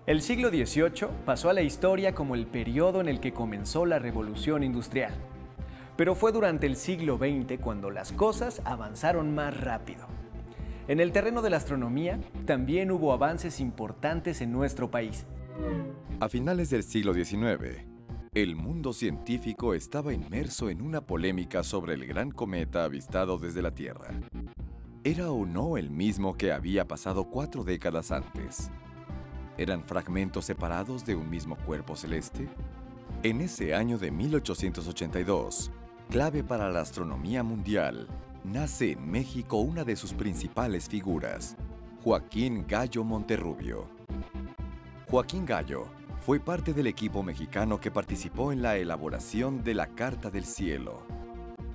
El siglo XVIII pasó a la historia como el periodo en el que comenzó la revolución industrial. Pero fue durante el siglo XX cuando las cosas avanzaron más rápido. En el terreno de la astronomía también hubo avances importantes en nuestro país. A finales del siglo XIX, el mundo científico estaba inmerso en una polémica sobre el gran cometa avistado desde la Tierra. ¿Era o no el mismo que había pasado 4 décadas antes? ¿Eran fragmentos separados de un mismo cuerpo celeste? En ese año de 1882, clave para la astronomía mundial, nace en México una de sus principales figuras, Joaquín Gallo Monterrubio. Joaquín Gallo fue parte del equipo mexicano que participó en la elaboración de la Carta del Cielo,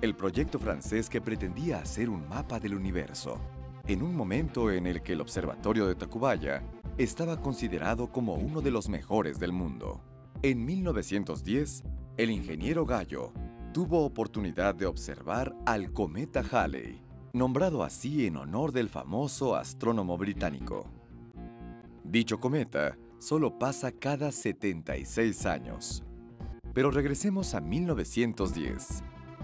el proyecto francés que pretendía hacer un mapa del universo, en un momento en el que el observatorio de Tacubaya estaba considerado como uno de los mejores del mundo. En 1910, el ingeniero Gallo tuvo oportunidad de observar al cometa Halley, nombrado así en honor del famoso astrónomo británico. Dicho cometa solo pasa cada 76 años. Pero regresemos a 1910.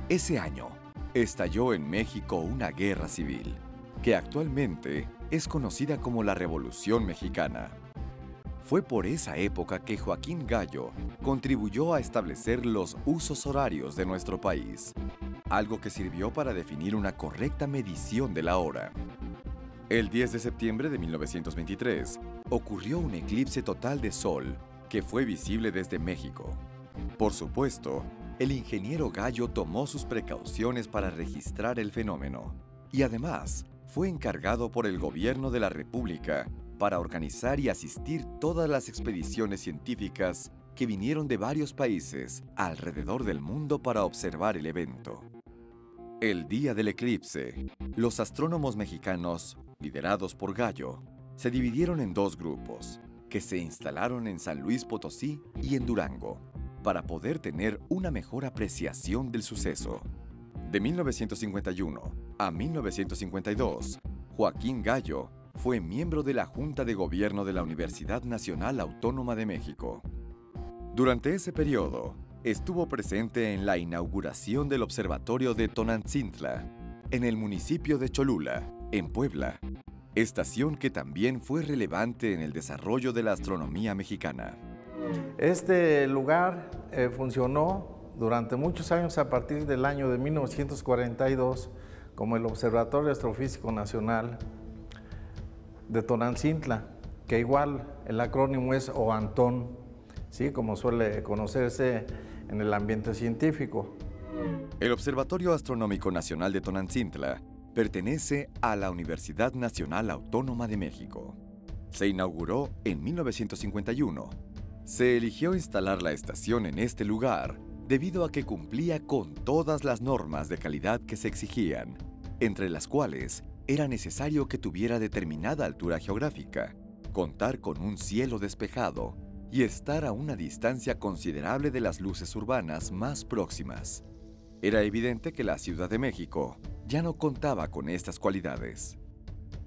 Ese año estalló en México una guerra civil, que actualmente es conocida como la Revolución Mexicana. Fue por esa época que Joaquín Gallo contribuyó a establecer los usos horarios de nuestro país, algo que sirvió para definir una correcta medición de la hora. El 10 de septiembre de 1923 ocurrió un eclipse total de Sol que fue visible desde México. Por supuesto, el ingeniero Gallo tomó sus precauciones para registrar el fenómeno y además fue encargado por el gobierno de la República para organizar y asistir todas las expediciones científicas que vinieron de varios países alrededor del mundo para observar el evento. El día del eclipse, los astrónomos mexicanos, liderados por Gallo, se dividieron en 2 grupos, que se instalaron en San Luis Potosí y en Durango, para poder tener una mejor apreciación del suceso. De 1951 a 1952, Joaquín Gallo fue miembro de la Junta de Gobierno de la Universidad Nacional Autónoma de México. Durante ese periodo, estuvo presente en la inauguración del Observatorio de Tonantzintla, en el municipio de Cholula, en Puebla, estación que también fue relevante en el desarrollo de la astronomía mexicana. Este lugar funcionó durante muchos años a partir del año de 1942 como el Observatorio Astrofísico Nacional de Tonantzintla, que igual el acrónimo es OANTON, ¿sí? Como suele conocerse en el ambiente científico. El Observatorio Astronómico Nacional de Tonantzintla pertenece a la Universidad Nacional Autónoma de México. Se inauguró en 1951. Se eligió instalar la estación en este lugar debido a que cumplía con todas las normas de calidad que se exigían, entre las cuales era necesario que tuviera determinada altura geográfica, contar con un cielo despejado y estar a una distancia considerable de las luces urbanas más próximas. Era evidente que la Ciudad de México ya no contaba con estas cualidades.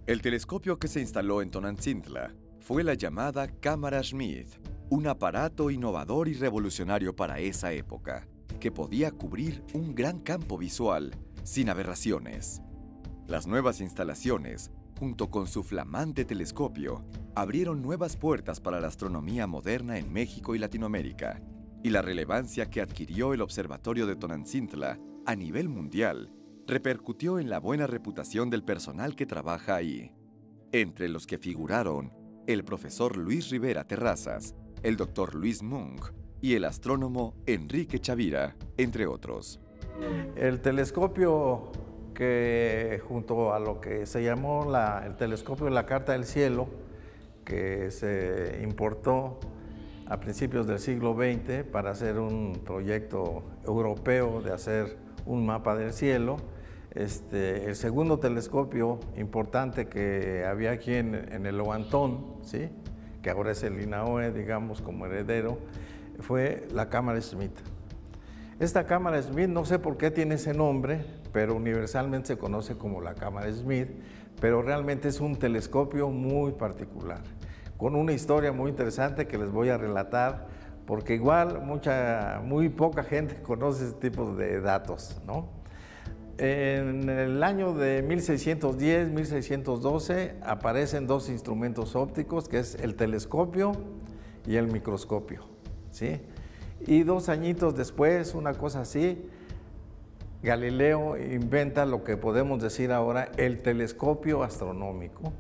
El telescopio que se instaló en Tonantzintla fue la llamada Cámara Schmidt, un aparato innovador y revolucionario para esa época, que podía cubrir un gran campo visual sin aberraciones. Las nuevas instalaciones, junto con su flamante telescopio, abrieron nuevas puertas para la astronomía moderna en México y Latinoamérica, y la relevancia que adquirió el Observatorio de Tonantzintla a nivel mundial repercutió en la buena reputación del personal que trabaja ahí, entre los que figuraron el profesor Luis Rivera Terrazas, el doctor Luis Munk y el astrónomo Enrique Chavira, entre otros. El telescopio que junto a lo que se llamó el telescopio de la Carta del Cielo, que se importó a principios del siglo XX para hacer un proyecto europeo de hacer un mapa del cielo. El segundo telescopio importante que había aquí en el OANTON, ¿sí? Que ahora es el INAOE, digamos, como heredero, fue la Cámara Schmidt. Esta Cámara Schmidt, no sé por qué tiene ese nombre, pero universalmente se conoce como la Cámara Schmidt, pero realmente es un telescopio muy particular. con una historia muy interesante que les voy a relatar, porque igual muy poca gente conoce este tipo de datos, ¿no? En el año de 1610, 1612 aparecen dos instrumentos ópticos, que es el telescopio y el microscopio, ¿sí? Y 2 añitos después, una cosa así, Galileo inventa lo que podemos decir ahora el telescopio astronómico,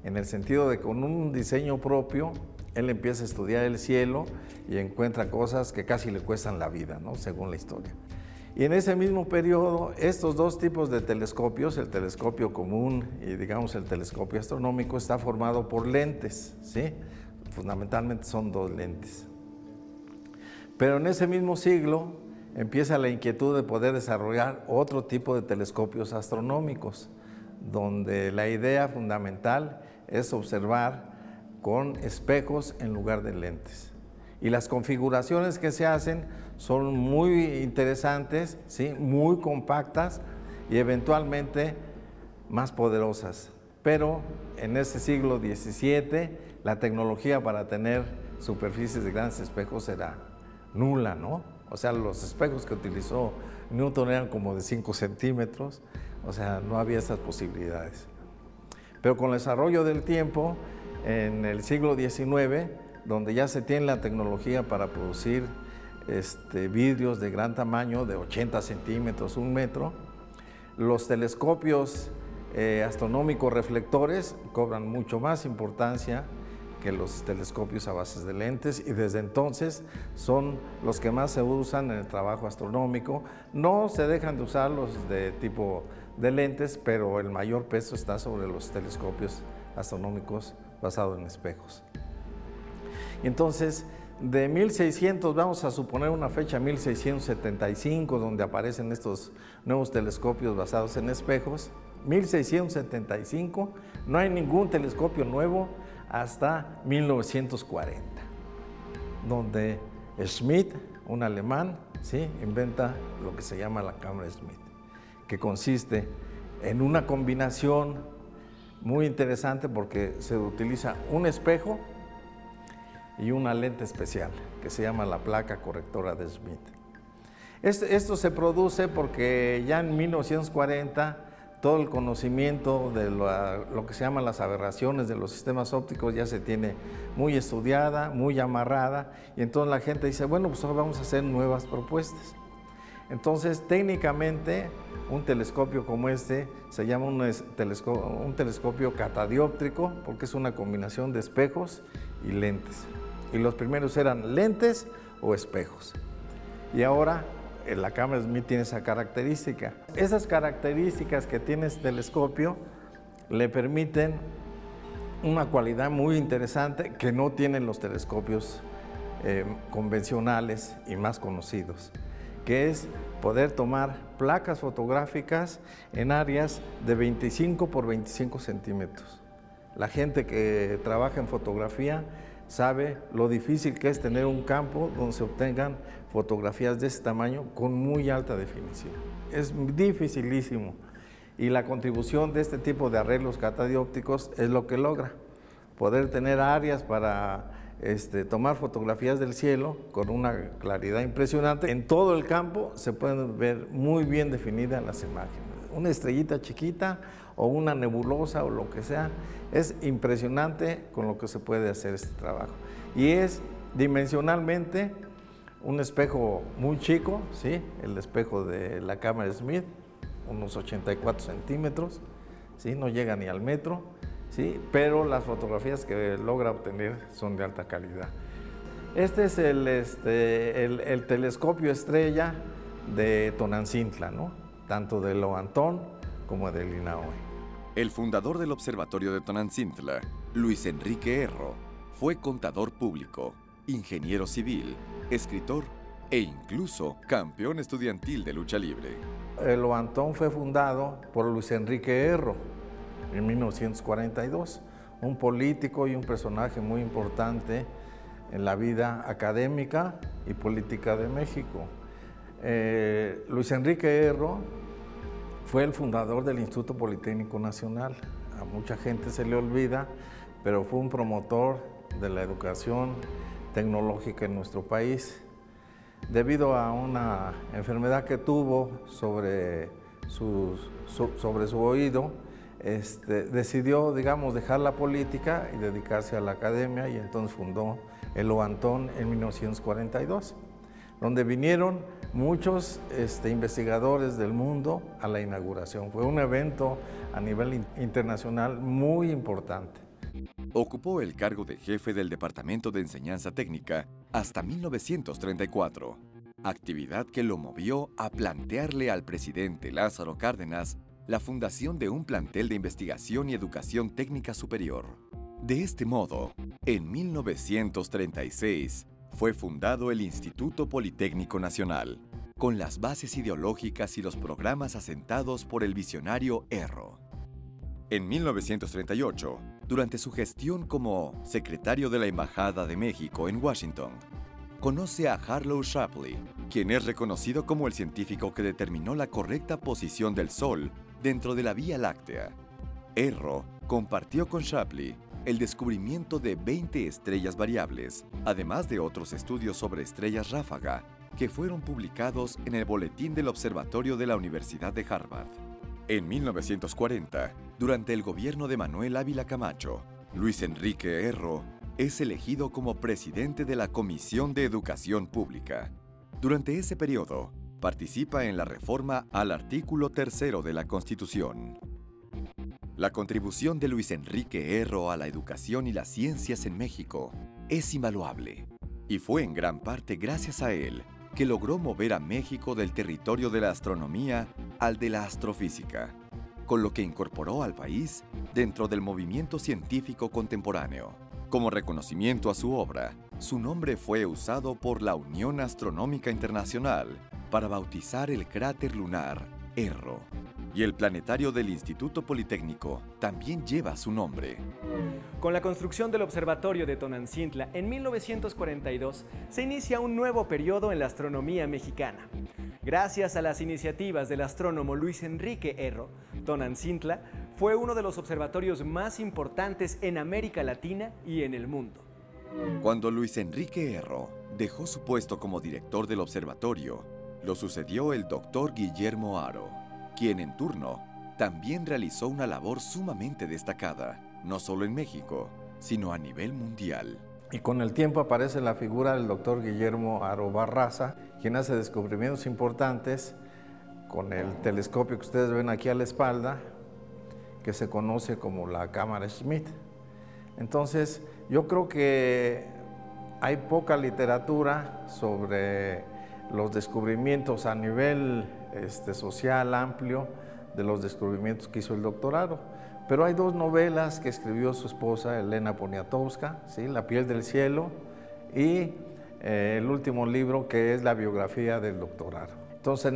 en el sentido de que con un diseño propio, él empieza a estudiar el cielo y encuentra cosas que casi le cuestan la vida, ¿no? Según la historia. Y en ese mismo periodo, estos dos tipos de telescopios, el telescopio común y digamos el telescopio astronómico, está formado por lentes, ¿sí? Fundamentalmente son 2 lentes. Pero en ese mismo siglo empieza la inquietud de poder desarrollar otro tipo de telescopios astronómicos, donde la idea fundamental es observar con espejos en lugar de lentes. Y las configuraciones que se hacen son muy interesantes, ¿sí? Muy compactas y eventualmente más poderosas. Pero en este siglo XVII la tecnología para tener superficies de grandes espejos era nula, ¿no? O sea, los espejos que utilizó Newton eran como de 5 centímetros, o sea, no había esas posibilidades. Pero con el desarrollo del tiempo, en el siglo XIX, donde ya se tiene la tecnología para producir vidrios de gran tamaño, de 80 centímetros, 1 metro, los telescopios astronómicos reflectores cobran mucho más importancia que los telescopios a bases de lentes, y desde entonces son los que más se usan en el trabajo astronómico. No se dejan de usar los de tipo de lentes, pero el mayor peso está sobre los telescopios astronómicos basados en espejos. Y entonces, de 1600, vamos a suponer una fecha, 1675, donde aparecen estos nuevos telescopios basados en espejos. 1675, no hay ningún telescopio nuevo hasta 1940, donde Schmidt, un alemán, ¿sí? Inventa lo que se llama la cámara Schmidt, que consiste en una combinación muy interesante porque se utiliza un espejo y una lente especial que se llama la placa correctora de Schmidt. Esto se produce porque ya en 1940 todo el conocimiento de lo que se llaman las aberraciones de los sistemas ópticos ya se tiene muy estudiada, muy amarrada, y entonces la gente dice, bueno, pues ahora vamos a hacer nuevas propuestas. Entonces, técnicamente, un telescopio como este se llama un telescopio catadióptrico, porque es una combinación de espejos y lentes. Y los primeros eran lentes o espejos. Y ahora la cámara Schmidt tiene esa característica. Esas características que tiene este telescopio le permiten una cualidad muy interesante que no tienen los telescopios convencionales y más conocidos, que es poder tomar placas fotográficas en áreas de 25 por 25 centímetros. La gente que trabaja en fotografía sabe lo difícil que es tener un campo donde se obtengan fotografías de ese tamaño con muy alta definición. Es dificilísimo, y la contribución de este tipo de arreglos catadiópticos es lo que logra poder tener áreas para tomar fotografías del cielo con una claridad impresionante. En todo el campo se pueden ver muy bien definidas las imágenes. Una estrellita chiquita o una nebulosa o lo que sea, es impresionante con lo que se puede hacer este trabajo. Y es dimensionalmente un espejo muy chico, ¿sí? El espejo de la cámara Schmidt, unos 84 centímetros, ¿sí? No llega ni al metro, ¿sí? Pero las fotografías que logra obtener son de alta calidad. Este es el telescopio estrella de Tonantzintla, ¿no? Tanto de Loantón como de Linaoe. El fundador del Observatorio de Tonantzintla, Luis Enrique Erro, fue contador público, ingeniero civil, escritor e incluso campeón estudiantil de lucha libre. El Loantón fue fundado por Luis Enrique Erro en 1942, un político y un personaje muy importante en la vida académica y política de México. Luis Enrique Erro fue el fundador del Instituto Politécnico Nacional. A mucha gente se le olvida, pero fue un promotor de la educación tecnológica en nuestro país. Debido a una enfermedad que tuvo sobre su oído, decidió, digamos, dejar la política y dedicarse a la academia, y entonces fundó el OANTON en 1942, donde vinieron muchos investigadores del mundo a la inauguración. Fue un evento a nivel internacional muy importante. Ocupó el cargo de jefe del Departamento de Enseñanza Técnica hasta 1934, actividad que lo movió a plantearle al presidente Lázaro Cárdenas la fundación de un plantel de investigación y educación técnica superior. De este modo, en 1936, fue fundado el Instituto Politécnico Nacional, con las bases ideológicas y los programas asentados por el visionario Erro. En 1938, durante su gestión como secretario de la Embajada de México en Washington, conoce a Harlow Shapley, quien es reconocido como el científico que determinó la correcta posición del Sol dentro de la Vía Láctea. Erro compartió con Shapley el descubrimiento de 20 estrellas variables, además de otros estudios sobre estrellas ráfaga, que fueron publicados en el Boletín del Observatorio de la Universidad de Harvard. En 1940, durante el gobierno de Manuel Ávila Camacho, Luis Enrique Erro es elegido como presidente de la Comisión de Educación Pública. Durante ese periodo, participa en la reforma al artículo 3 de la Constitución. La contribución de Luis Enrique Erro a la educación y las ciencias en México es invaluable, y fue en gran parte gracias a él que logró mover a México del territorio de la astronomía al de la astrofísica, con lo que incorporó al país dentro del movimiento científico contemporáneo. Como reconocimiento a su obra, su nombre fue usado por la Unión Astronómica Internacional para bautizar el cráter lunar Erro, y el planetario del Instituto Politécnico también lleva su nombre. Con la construcción del Observatorio de Tonantzintla en 1942, se inicia un nuevo periodo en la astronomía mexicana. Gracias a las iniciativas del astrónomo Luis Enrique Erro, Tonantzintla fue uno de los observatorios más importantes en América Latina y en el mundo. Cuando Luis Enrique Erro dejó su puesto como director del observatorio, lo sucedió el doctor Guillermo Haro, quien en turno también realizó una labor sumamente destacada, no solo en México, sino a nivel mundial. Y con el tiempo aparece la figura del doctor Guillermo Haro Barraza, quien hace descubrimientos importantes con el telescopio que ustedes ven aquí a la espalda, que se conoce como la cámara Schmidt. Entonces, yo creo que hay poca literatura sobre los descubrimientos a nivel social amplio de los descubrimientos que hizo el doctor Haro. Pero hay dos novelas que escribió su esposa, Elena Poniatowska, ¿sí? La piel del cielo, y el último libro, que es la biografía del doctor Haro. Entonces,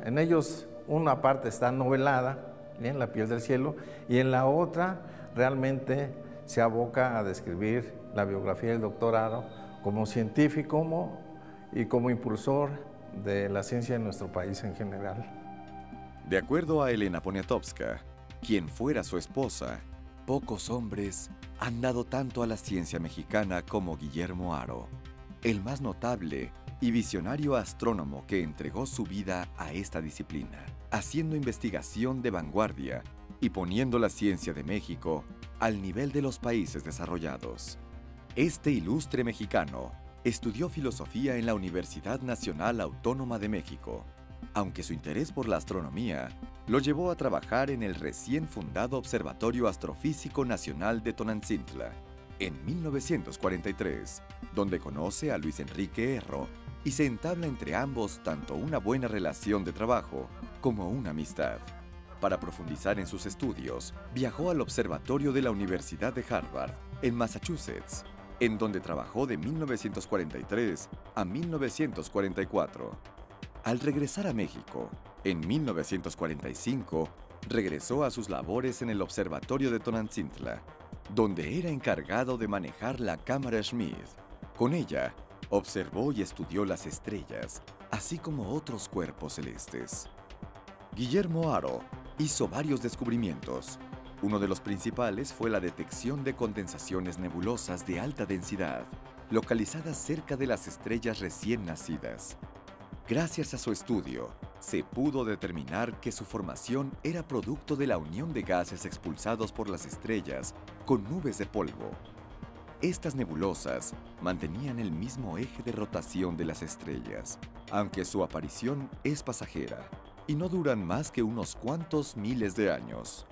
en ellos una parte está novelada, en La piel del cielo, y en la otra realmente se aboca a describir la biografía del doctor Haro como científico y como impulsor de la ciencia en nuestro país en general. De acuerdo a Elena Poniatowska, quien fuera su esposa, pocos hombres han dado tanto a la ciencia mexicana como Guillermo Haro, el más notable y visionario astrónomo que entregó su vida a esta disciplina, haciendo investigación de vanguardia y poniendo la ciencia de México al nivel de los países desarrollados. Este ilustre mexicano estudió filosofía en la Universidad Nacional Autónoma de México, aunque su interés por la astronomía lo llevó a trabajar en el recién fundado Observatorio Astrofísico Nacional de Tonantzintla en 1943, donde conoce a Luis Enrique Erro y se entabla entre ambos tanto una buena relación de trabajo como una amistad. Para profundizar en sus estudios, viajó al observatorio de la Universidad de Harvard, en Massachusetts, en donde trabajó de 1943 a 1944. Al regresar a México, en 1945, regresó a sus labores en el Observatorio de Tonantzintla, donde era encargado de manejar la cámara Schmidt. Con ella, observó y estudió las estrellas, así como otros cuerpos celestes. Guillermo Haro hizo varios descubrimientos. Uno de los principales fue la detección de condensaciones nebulosas de alta densidad, localizadas cerca de las estrellas recién nacidas. Gracias a su estudio, se pudo determinar que su formación era producto de la unión de gases expulsados por las estrellas con nubes de polvo. Estas nebulosas mantenían el mismo eje de rotación de las estrellas, aunque su aparición es pasajera y no duran más que unos cuantos miles de años.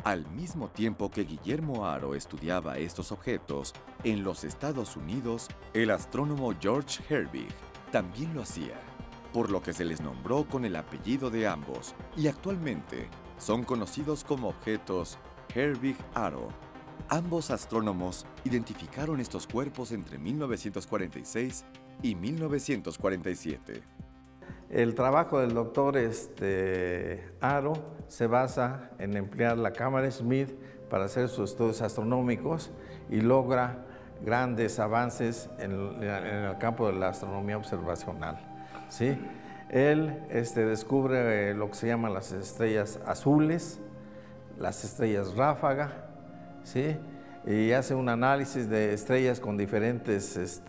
Al mismo tiempo que Guillermo Haro estudiaba estos objetos, en los Estados Unidos, el astrónomo George Herbig también lo hacía, por lo que se les nombró con el apellido de ambos, y actualmente son conocidos como objetos Herbig-Haro. Ambos astrónomos identificaron estos cuerpos entre 1946 y 1947. El trabajo del doctor Haro se basa en emplear la cámara Schmidt para hacer sus estudios astronómicos y logra grandes avances en el campo de la astronomía observacional, ¿sí? Él descubre lo que se llaman las estrellas azules, las estrellas ráfaga, ¿sí? Y hace un análisis de estrellas con diferentes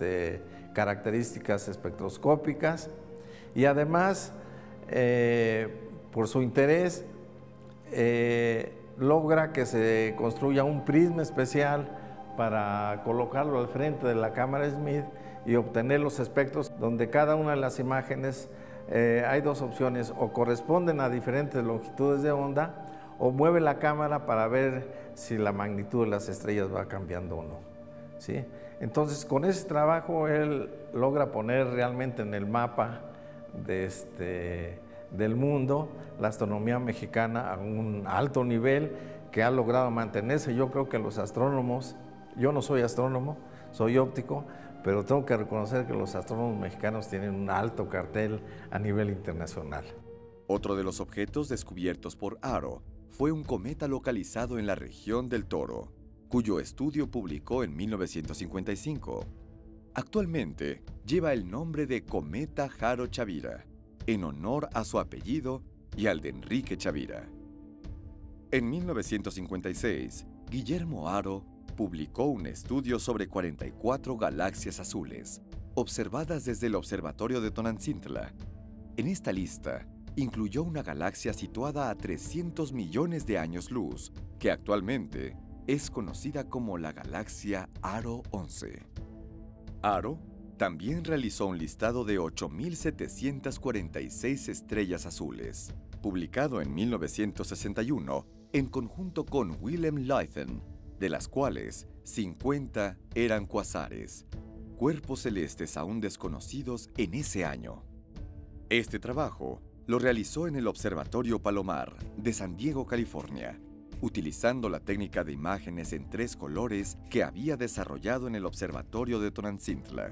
características espectroscópicas. Y además, por su interés, logra que se construya un prisma especial para colocarlo al frente de la cámara Schmidt y obtener los espectros donde cada una de las imágenes hay dos opciones: o corresponden a diferentes longitudes de onda o mueve la cámara para ver si la magnitud de las estrellas va cambiando o no, ¿sí? Entonces, con ese trabajo él logra poner realmente en el mapa del mundo la astronomía mexicana a un alto nivel que ha logrado mantenerse. Yo creo que los astrónomos, yo no soy astrónomo, soy óptico, pero tengo que reconocer que los astrónomos mexicanos tienen un alto cartel a nivel internacional. Otro de los objetos descubiertos por Haro fue un cometa localizado en la región del Toro, cuyo estudio publicó en 1955. Actualmente lleva el nombre de Cometa Haro-Chavira, en honor a su apellido y al de Enrique Chavira. En 1956, Guillermo Haro publicó un estudio sobre 44 galaxias azules, observadas desde el observatorio de Tonantzintla. En esta lista, incluyó una galaxia situada a 300 millones de años luz, que actualmente es conocida como la galaxia Haro 11. Haro también realizó un listado de 8.746 estrellas azules, publicado en 1961 en conjunto con Willem Leithen, de las cuales 50 eran cuasares, cuerpos celestes aún desconocidos en ese año. Este trabajo lo realizó en el Observatorio Palomar de San Diego, California, utilizando la técnica de imágenes en 3 colores que había desarrollado en el Observatorio de Tonantzintla.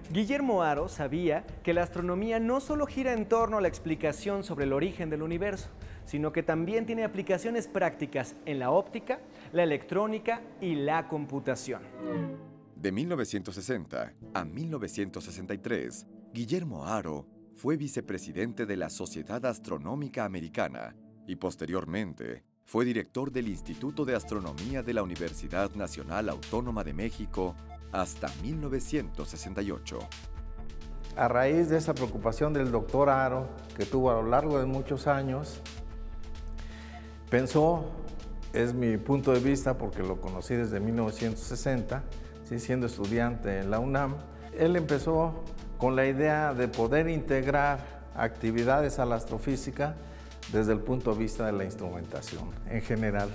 Guillermo Haro sabía que la astronomía no solo gira en torno a la explicación sobre el origen del universo, sino que también tiene aplicaciones prácticas en la óptica, la electrónica y la computación. De 1960 a 1963, Guillermo Haro fue vicepresidente de la Sociedad Astronómica Americana y posteriormente fue director del Instituto de Astronomía de la Universidad Nacional Autónoma de México hasta 1968. A raíz de esa preocupación del doctor Haro, que tuvo a lo largo de muchos años, pensó, es mi punto de vista porque lo conocí desde 1960, ¿sí? Siendo estudiante en la UNAM, él empezó con la idea de poder integrar actividades a la astrofísica desde el punto de vista de la instrumentación en general.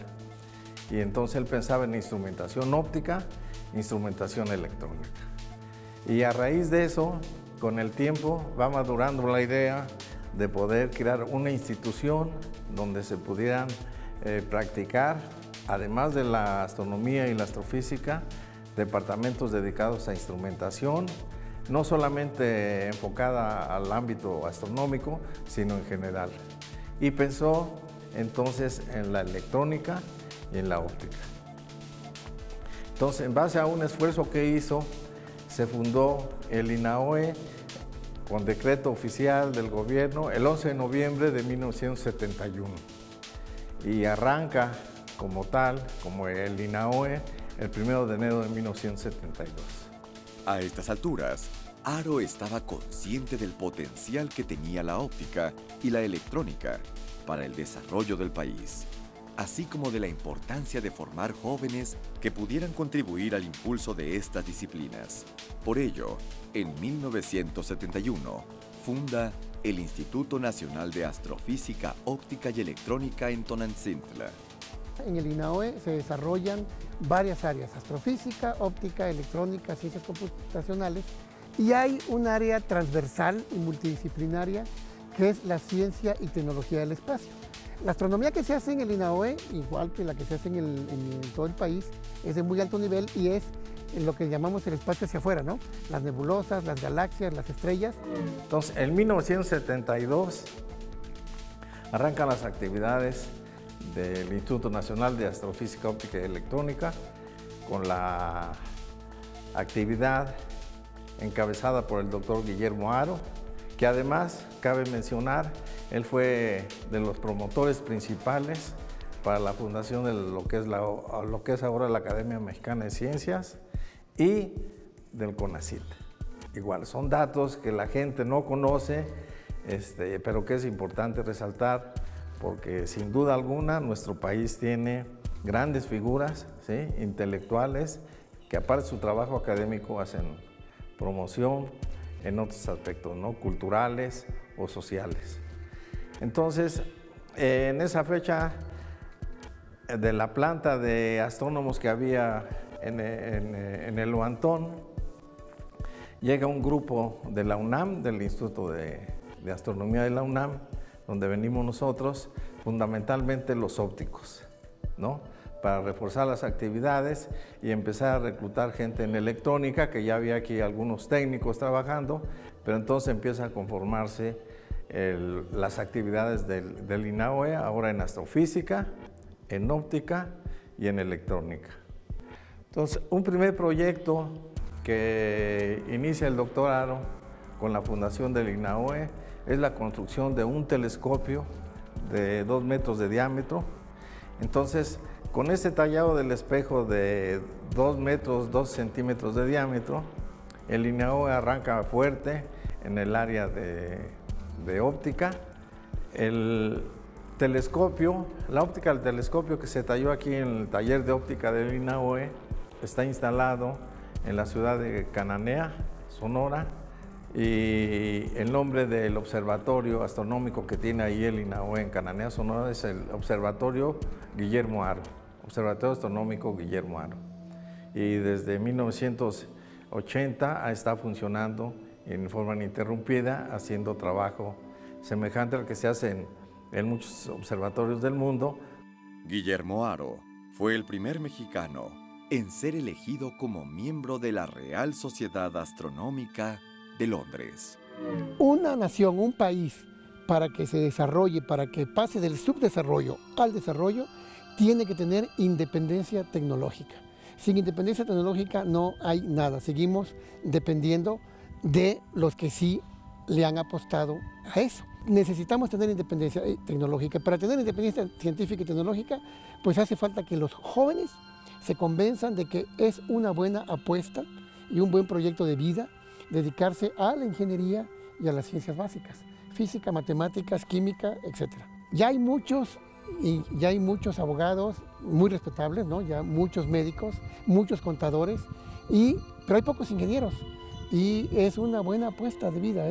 Y entonces él pensaba en instrumentación óptica, instrumentación electrónica. Y a raíz de eso, con el tiempo, va madurando la idea de poder crear una institución donde se pudieran practicar, además de la astronomía y la astrofísica, departamentos dedicados a instrumentación, no solamente enfocada al ámbito astronómico, sino en general. Y pensó entonces en la electrónica y en la óptica. Entonces, en base a un esfuerzo que hizo, se fundó el INAOE con decreto oficial del gobierno el 11 de noviembre de 1971 y arranca como tal, como el INAOE, el 1 de enero de 1972. A estas alturas, Haro estaba consciente del potencial que tenía la óptica y la electrónica para el desarrollo del país, así como de la importancia de formar jóvenes que pudieran contribuir al impulso de estas disciplinas. Por ello, en 1971, funda el Instituto Nacional de Astrofísica, Óptica y Electrónica en Tonantzintla. En el INAOE se desarrollan varias áreas: astrofísica, óptica, electrónica, ciencias computacionales, y hay un área transversal y multidisciplinaria que es la ciencia y tecnología del espacio. La astronomía que se hace en el INAOE, igual que la que se hace en todo el país, es de muy alto nivel y es lo que llamamos el espacio hacia afuera, ¿no? Las nebulosas, las galaxias, las estrellas. Entonces, en 1972 arrancan las actividades del Instituto Nacional de Astrofísica, Óptica y Electrónica, con la actividad encabezada por el doctor Guillermo Haro, que además, cabe mencionar, él fue de los promotores principales para la fundación de lo que es ahora la Academia Mexicana de Ciencias y del CONACYT. Igual, son datos que la gente no conoce, pero que es importante resaltar, porque sin duda alguna nuestro país tiene grandes figuras, ¿sí?, intelectuales, que aparte de su trabajo académico hacen promoción en otros aspectos, ¿no?, culturales o sociales. Entonces, en esa fecha, de la planta de astrónomos que había en el Huantón, llega un grupo de la UNAM, del Instituto de Astronomía de la UNAM, donde venimos nosotros, fundamentalmente los ópticos, ¿no?, para reforzar las actividades y empezar a reclutar gente en electrónica, que ya había aquí algunos técnicos trabajando, pero entonces empieza a conformarse las actividades del INAOE, ahora en astrofísica, en óptica y en electrónica. Entonces, un primer proyecto que inicia el doctor Haro con la fundación del INAOE es la construcción de un telescopio de 2 metros de diámetro. Entonces, con este tallado del espejo de 2 metros, 2 centímetros de diámetro, el INAOE arranca fuerte en el área de óptica. El telescopio, la óptica del telescopio que se talló aquí en el taller de óptica del INAOE, está instalado en la ciudad de Cananea, Sonora, y el nombre del observatorio astronómico que tiene ahí el INAOE en Cananea, Sonora, es el Observatorio Guillermo Haro, Observatorio Astronómico Guillermo Haro. Y desde 1980 está funcionando en forma ininterrumpida, haciendo trabajo semejante al que se hace en muchos observatorios del mundo. Guillermo Haro fue el primer mexicano en ser elegido como miembro de la Real Sociedad Astronómica de Londres. Una nación, un país, para que se desarrolle, para que pase del subdesarrollo al desarrollo, tiene que tener independencia tecnológica. Sin independencia tecnológica no hay nada. Seguimos dependiendo de los que sí le han apostado a eso. Necesitamos tener independencia tecnológica. Para tener independencia científica y tecnológica, pues hace falta que los jóvenes se convenzan de que es una buena apuesta y un buen proyecto de vida dedicarse a la ingeniería y a las ciencias básicas, física, matemáticas, química, etc. Ya hay muchos abogados muy respetables, ¿no?, ya muchos médicos, muchos contadores, pero hay pocos ingenieros y es una buena apuesta de vida,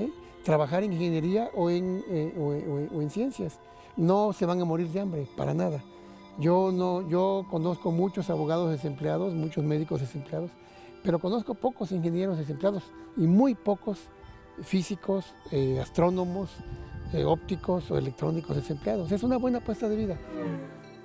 trabajar en ingeniería o en ciencias. No se van a morir de hambre, para nada. Yo conozco muchos abogados desempleados, muchos médicos desempleados, pero conozco pocos ingenieros desempleados y muy pocos físicos, astrónomos, ópticos o electrónicos desempleados. Es una buena apuesta de vida.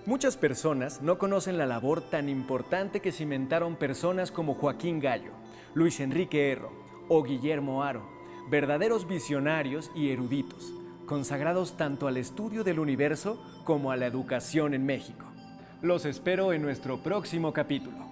Muchas personas no conocen la labor tan importante que cimentaron personas como Joaquín Gallo, Luis Enrique Erro o Guillermo Haro, verdaderos visionarios y eruditos, consagrados tanto al estudio del universo como a la educación en México. Los espero en nuestro próximo capítulo.